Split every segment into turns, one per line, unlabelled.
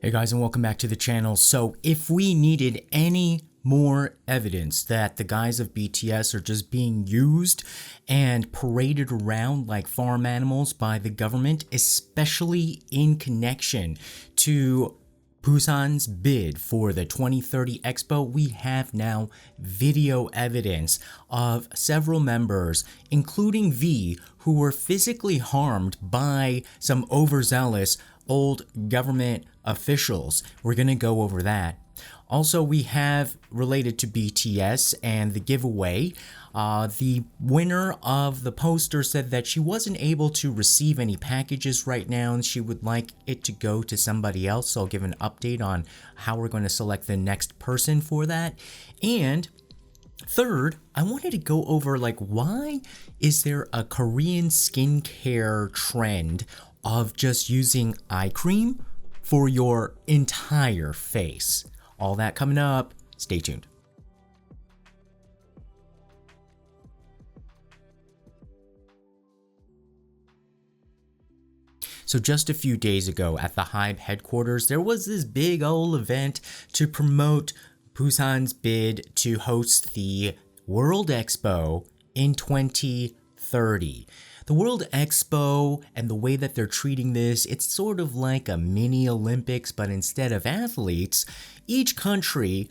Hey guys, and welcome back to the channel. So if we needed any more evidence that the guys of BTS are just being used and paraded around like farm animals by the government, especially in connection to Busan's bid for the 2030 Expo, we have now video evidence of several members, including V, who were physically harmed by some overzealous old government officials. We're going to go over that. Also, we have related to BTS and the giveaway. The winner of the poster said that she wasn't able to receive any packages right now and she would like it to go to somebody else. So I'll give an update on how we're going to select the next person for that. And third, I wanted to go over why is there a Korean skincare trend of just using eye cream for your entire face? All that coming up. Stay tuned. So just a few days ago at the HYBE headquarters, there was this big old event to promote Busan's bid to host the World Expo in 2030. The World Expo and the way that they're treating this, it's sort of like a mini Olympics, but instead of athletes, each country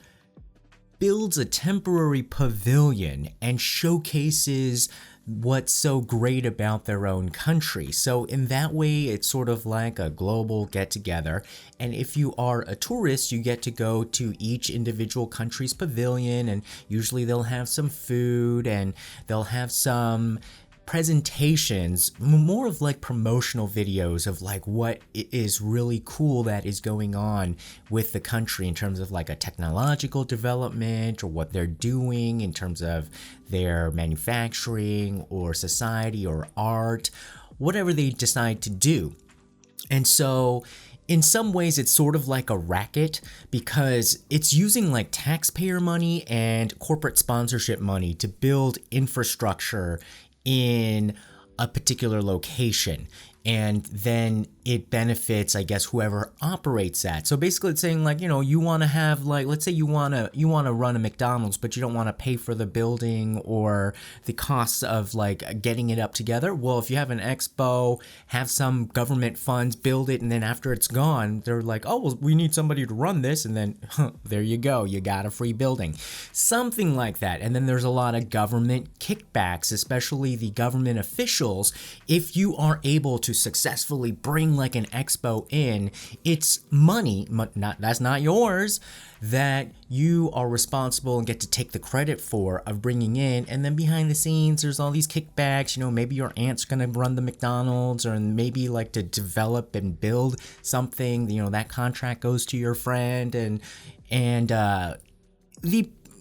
builds a temporary pavilion and showcases what's so great about their own country. So in that way, it's sort of like a global get-together. And if you are a tourist, you get to go to each individual country's pavilion, and usually they'll have some food and they'll have some presentations, more of like promotional videos of like what is really cool that is going on with the country in terms of like a technological development or what they're doing in terms of their manufacturing or society or art, whatever they decide to do. And so in some ways, it's sort of like a racket because it's using like taxpayer money and corporate sponsorship money to build infrastructure in a particular location, and then it benefits, I guess, whoever operates that. So basically it's saying like, you want to have like, let's say you want to run a McDonald's, but you don't want to pay for the building or the costs of like getting it up together. Well, if you have an expo, have some government funds, build it, and then after it's gone, they're like, oh, well, we need somebody to run this, and then there you go, you got a free building. Something like that. And then there's a lot of government kickbacks, especially the government officials. If you are able to successfully bring like an expo in, it's money, that's not yours, that you are responsible and get to take the credit for of bringing in. And then behind the scenes, there's all these kickbacks. Maybe your aunt's gonna run the McDonald's, or maybe like to develop and build something, that contract goes to your friend, and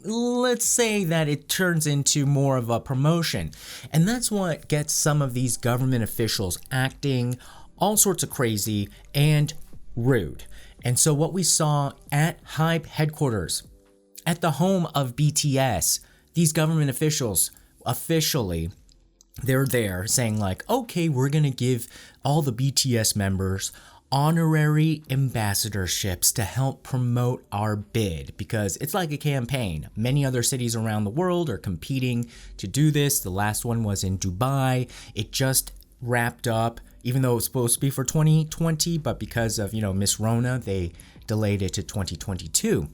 let's say that it turns into more of a promotion. And that's what gets some of these government officials acting all sorts of crazy and rude. And so what we saw at HYBE headquarters, at the home of BTS, these government officials officially, they're there saying like, okay, we're gonna give all the BTS members honorary ambassadorships to help promote our bid, because it's like a campaign. Many other cities around the world are competing to do this. The last one was in Dubai. It just wrapped up, even though it was supposed to be for 2020, but because of, Miss Rona, they delayed it to 2022.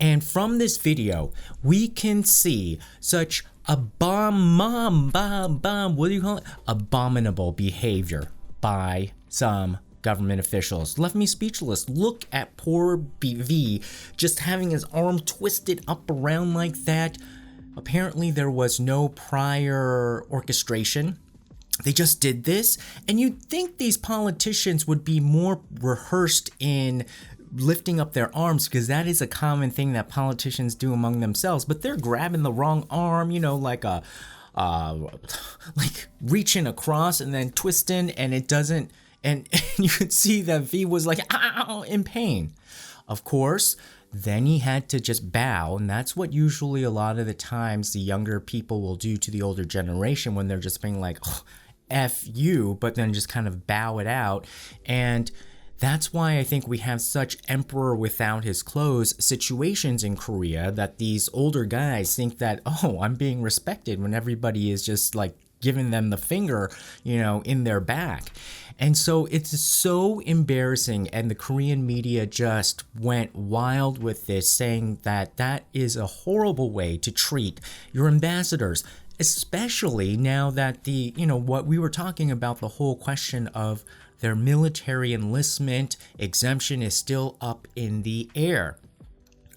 And from this video, we can see such abominable behavior by some government officials. Left me speechless. Look at poor BV just having his arm twisted up around like that. Apparently there was no prior orchestration. They just did this, and you'd think these politicians would be more rehearsed in lifting up their arms, because that is a common thing that politicians do among themselves, but they're grabbing the wrong arm, like reaching across and then twisting, and it doesn't. And you could see that V was like, ow, in pain. Of course, then he had to just bow, and that's what usually a lot of the times the younger people will do to the older generation when they're just being like, oh, F you, but then just kind of bow it out. And That's why I think we have such emperor without his clothes situations in Korea, that these older guys think that, oh, I'm being respected when everybody is just like giving them the finger, in their back. And so it's so embarrassing, and the Korean media just went wild with this, saying that that is a horrible way to treat your ambassadors, especially now that what we were talking about, the whole question of their military enlistment exemption is still up in the air.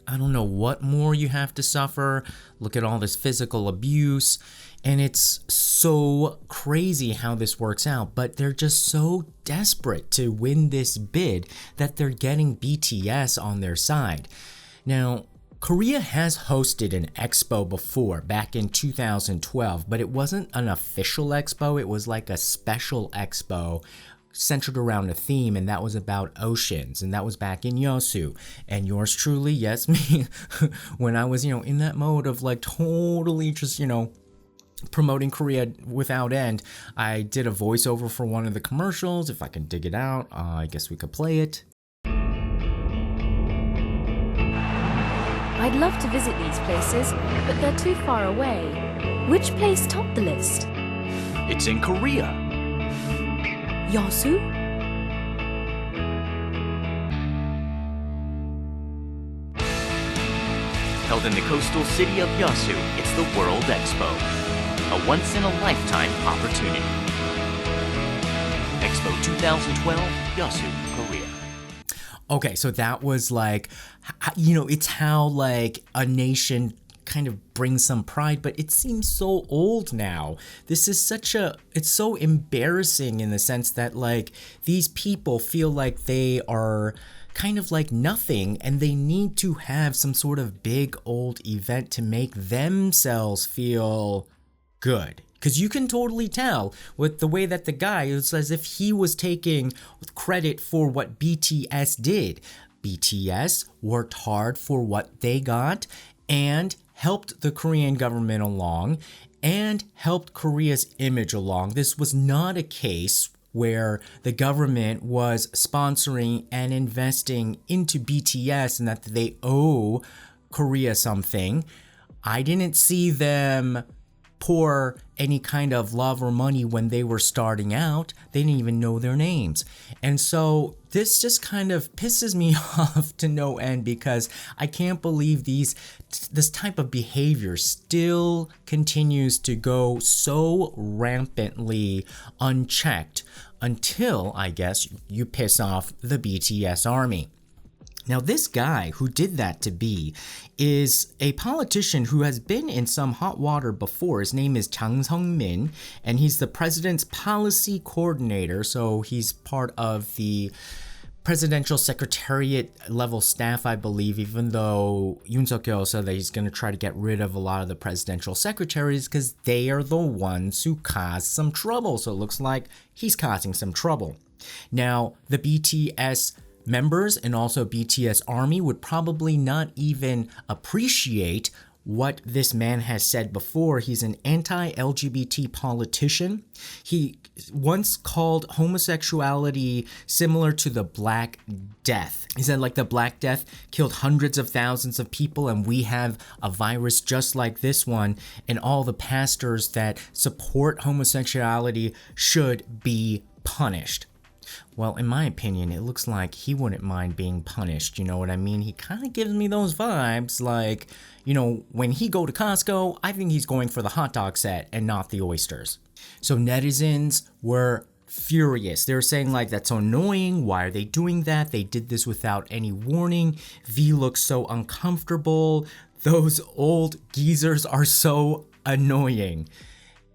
I don't know what more you have to suffer. Look at all this physical abuse. And it's so crazy how this works out, but they're just so desperate to win this bid that they're getting BTS on their side. Now, Korea has hosted an expo before, back in 2012, but it wasn't an official expo. It was like a special expo centered around a theme, and that was about oceans, and that was back in Yeosu. And yours truly, yes, me, when I was, in that mode of like totally just, promoting Korea without end, I did a voiceover for one of the commercials. If I can dig it out, I guess we could play it.
I'd love to visit these places, but they're too far away. Which place topped the list?
It's in Korea.
Yeosu?
Held in the coastal city of Yeosu, it's the World Expo, a once-in-a-lifetime opportunity. Expo 2012, Yeosu, Korea.
Okay, so that was like, it's how like a nation kind of brings some pride, but it seems so old now. This is it's so embarrassing in the sense that like these people feel like they are kind of like nothing, and they need to have some sort of big old event to make themselves feel good. Because you can totally tell with the way that the guy, it's as if he was taking credit for what BTS did. BTS worked hard for what they got and helped the Korean government along and helped Korea's image along. This was not a case where the government was sponsoring and investing into BTS and that they owe Korea something. I didn't see them pour any kind of love or money when they were starting out. They didn't even know their names. And so this just kind of pisses me off to no end, because I can't believe this type of behavior still continues to go so rampantly unchecked until, I guess, you piss off the BTS army. Now, this guy who did that to B is a politician who has been in some hot water before. His name is Jang Sung-min, and he's the president's policy coordinator, so he's part of the presidential secretariat level staff, I believe, even though Yoon Suk-yeol said that he's going to try to get rid of a lot of the presidential secretaries because they are the ones who cause some trouble. So it looks like he's causing some trouble. Now, the BTS members and also BTS Army would probably not even appreciate what this man has said before. He's an anti-LGBT politician. He once called homosexuality similar to the Black Death. He said like the Black Death killed hundreds of thousands of people, and we have a virus just like this one, and all the pastors that support homosexuality should be punished. Well, in my opinion, it looks like he wouldn't mind being punished, you know what I mean? He kind of gives me those vibes like, when he go to Costco, I think he's going for the hot dog set and not the oysters. So netizens were furious. They were saying like, that's so annoying. Why are they doing that? They did this without any warning. V looks so uncomfortable. Those old geezers are so annoying.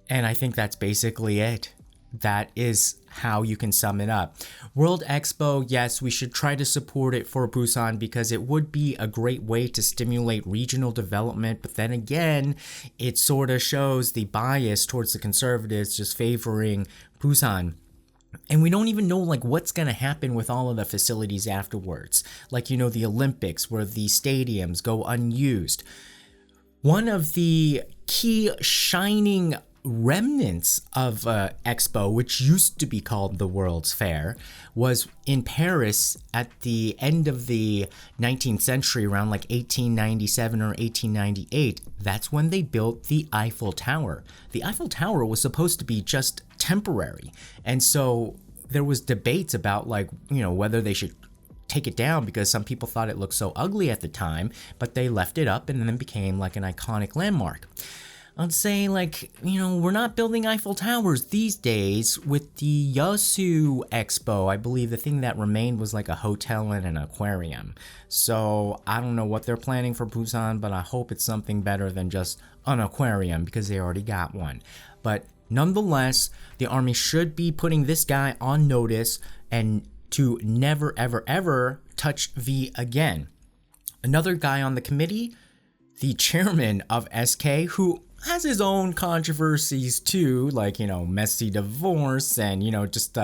And I think that's basically it. That is how you can sum it up. World Expo, yes, we should try to support it for Busan because it would be a great way to stimulate regional development. But then again, it sort of shows the bias towards the conservatives just favoring Busan. And we don't even know like what's going to happen with all of the facilities afterwards. Like, the Olympics where the stadiums go unused. One of the key shining remnants of Expo, which used to be called the World's Fair, was in Paris at the end of the 19th century, around like 1897 or 1898. That's when they built the Eiffel Tower. The Eiffel Tower was supposed to be just temporary, and so there was debates about, like, you know, whether they should take it down, because some people thought it looked so ugly at the time, but they left it up and then it became like an iconic landmark. I'd say, like, you know, we're not building Eiffel Towers these days. With the Yeosu Expo, I believe the thing that remained was like a hotel and an aquarium. So I don't know what they're planning for Busan, but I hope it's something better than just an aquarium, because they already got one. But nonetheless, the army should be putting this guy on notice and to never, ever, ever touch V again. Another guy on the committee, the chairman of SK, who has his own controversies too, like, you know, messy divorce and, you know, just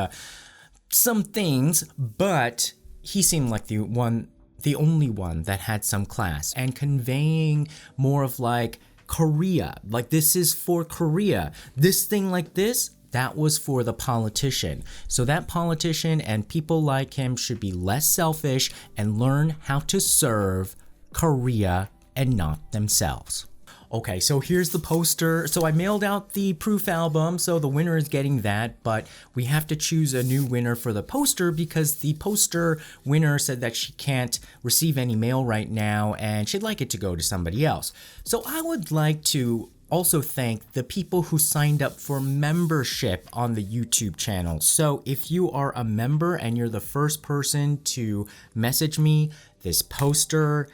some things, but he seemed like the only one that had some class and conveying more of like Korea, like, this is for Korea. This thing like this, that was for the politician. So that politician and people like him should be less selfish and learn how to serve Korea and not themselves. Okay, so here's the poster. So I mailed out the proof album, so the winner is getting that, but we have to choose a new winner for the poster because the poster winner said that she can't receive any mail right now and she'd like it to go to somebody else. So I would like to also thank the people who signed up for membership on the YouTube channel. So if you are a member and you're the first person to message me, this poster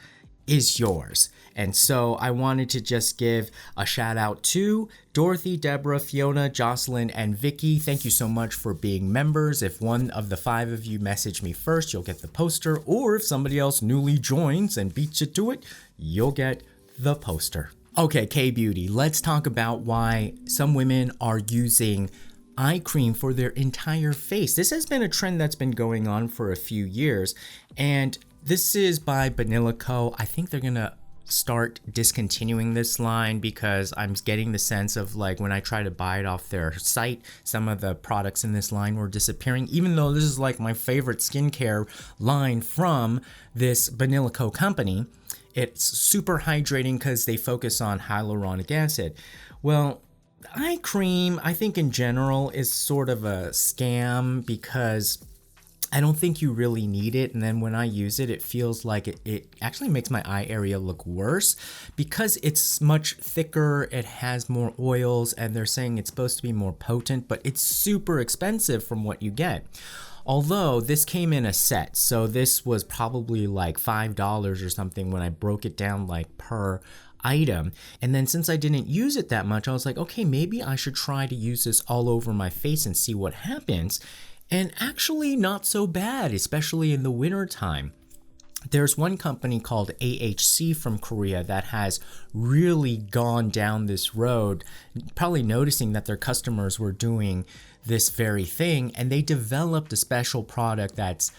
is yours. And so I wanted to just give a shout out to Dorothy, Deborah, Fiona, Jocelyn, and Vicky. Thank you so much for being members. If one of the 5 of you message me first, you'll get the poster, or if somebody else newly joins and beats you to it, you'll get the poster. Okay, K-Beauty, let's talk about why some women are using eye cream for their entire face. This has been a trend that's been going on for a few years, and this is by Banilico. I think they're gonna start discontinuing this line because I'm getting the sense of, like, when I try to buy it off their site, some of the products in this line were disappearing, even though this is like my favorite skincare line from this Banilico company. It's super hydrating because they focus on hyaluronic acid. Well, eye cream, I think in general, is sort of a scam because I don't think you really need it, and then when I use it, it feels like it actually makes my eye area look worse because it's much thicker, it has more oils, and they're saying it's supposed to be more potent, but it's super expensive from what you get. Although this came in a set, so this was probably like $5 or something when I broke it down like per item. And then since I didn't use it that much, I was like, okay, maybe I should try to use this all over my face and see what happens. And actually not so bad, especially in the winter time. There's one company called AHC from Korea that has really gone down this road, probably noticing that their customers were doing this very thing, and they developed a special product that's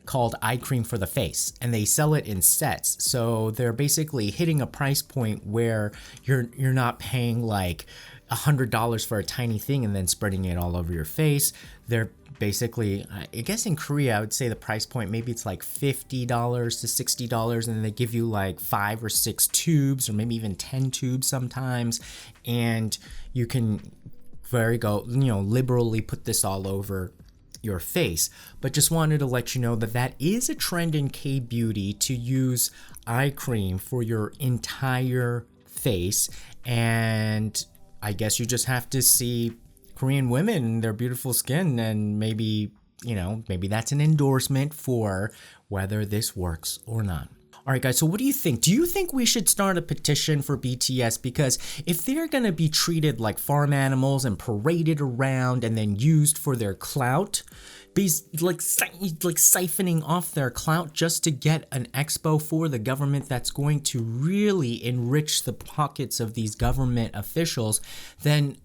called eye cream for the face, and they sell it in sets. So they're basically hitting a price point where you're not paying like $100 for a tiny thing and then spreading it all over your face. They're basically, I guess in Korea, I would say the price point, maybe it's like $50 to $60, and then they give you like 5 or 6 tubes, or maybe even 10 tubes sometimes, and you can liberally put this all over your face. But just wanted to let you know that that is a trend in K-beauty to use eye cream for your entire face, and I guess you just have to see Korean women and their beautiful skin, and maybe that's an endorsement for whether this works or not. All right, guys, so what do you think? Do you think we should start a petition for BTS? Because if they're going to be treated like farm animals and paraded around and then used for their clout, like siphoning off their clout just to get an expo for the government that's going to really enrich the pockets of these government officials, then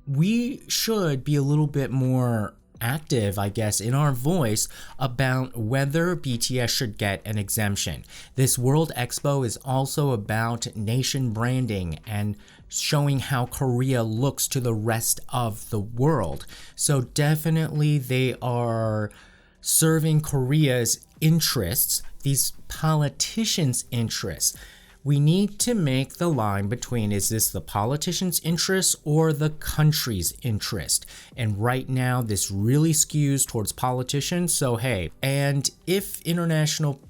we should be a little bit more active, I guess, in our voice about whether BTS should get an exemption. This World Expo is also about nation branding and showing how Korea looks to the rest of the world. So definitely they are serving Korea's interests, these politicians' interests. We need to make the line between, is this the politician's interest or the country's interest? And right now, this really skews towards politicians. So, hey, and if international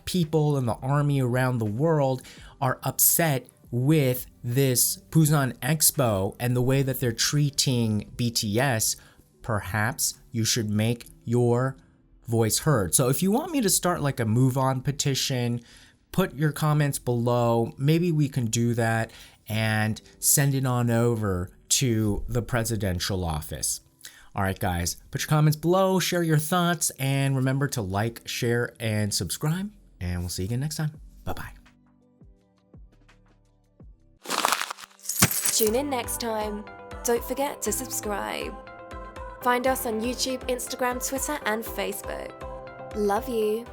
people in the army around the world are upset with this Busan Expo and the way that they're treating BTS, perhaps you should make your voice heard. So if you want me to start like a move on petition, put your comments below. Maybe we can do that and send it on over to the presidential office. All right, guys, put your comments below, share your thoughts, and remember to like, share, and subscribe. And we'll see you again next time. Bye-bye.
Tune in next time. Don't forget to subscribe. Find us on YouTube, Instagram, Twitter, and Facebook. Love you.